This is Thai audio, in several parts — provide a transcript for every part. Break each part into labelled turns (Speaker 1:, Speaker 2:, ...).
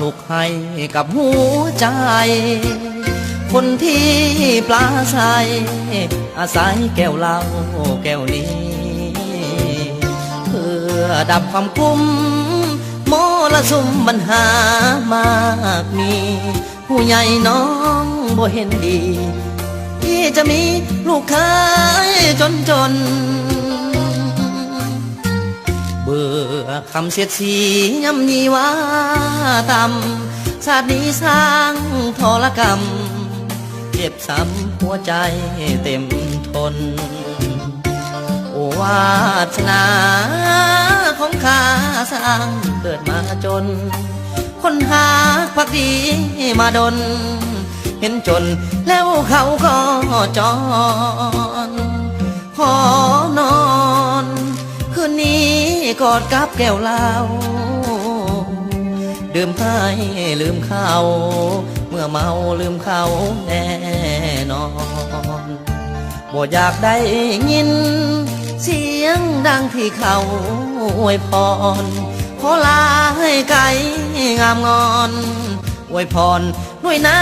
Speaker 1: ทุกข์ให้กับหัวใจคนที่ปลาใสอาศัยแก้วเหล้าแก้วนี้เพื่อดับความกุ้มมรสุมปัญหามากมีผู้ใหญ่น้องบ่เห็นดีที่จะมีลูกเคยจนเบื่อคำเสียดสีย่ำยีว่าต่ำชาตินี้สร้างทรกรรมเจ็บซ้ำหัวใจเต็มทนโอวาสนาของข้าสร้างเกิดมาจนคนหาพักดีมาดนเห็นจนแล้วเขาก็จรขอนอนคืนนี้กอดกับแก้วเหล้าดื่มให้ลืมเขาเมื่อเมาลืมเขาแน่นอนบ่อยากได้ยินเสียงดังที่เขาอวยพรขอลาให้ไกลงามงอนอวยพรด้วยน้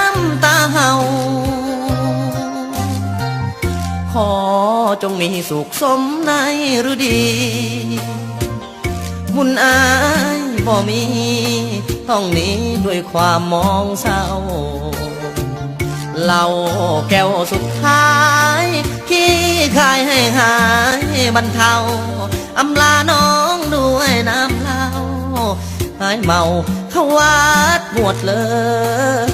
Speaker 1: ำตาเฮาขอจงมีสุขสมในฤดีบุญอายบ่มีต้องหนีด้วยความมองเศร้าเหล้าแก้วสุดท้ายขี้คายให้หายบรรเทาอำลาน้องด้วยน้ำเหล้าหายเมาเข้าวัดบวชเลย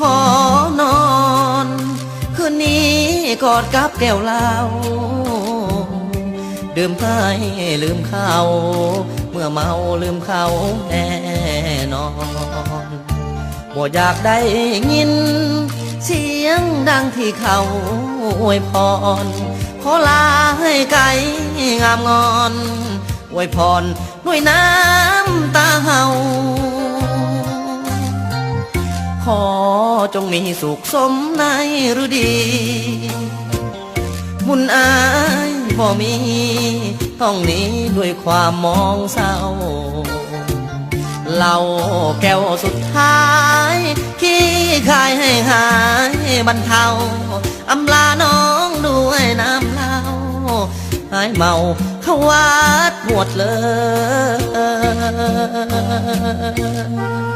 Speaker 1: ขอนอนคืนนี้กอดกับแก้วเหล้าดื่มให้ลืมเขาเมื่อเมาลืมเขาแน่นอนบ่อยากได้ยินเสียงดังที่เขาอวยพรขอลาให้ไกลงามงอนอวยพรด้วยน้ำตาเฮาขอจงมีสุขสมในฤดีบุญอายบ่มีต้องหนีด้วยความมองเศร้าเหล้าแก้วสุดท้ายขี้คายให้หายบรรเทาอำลาน้องด้วยน้ำเหล้าหายเมาเข้าวัดบวชเลย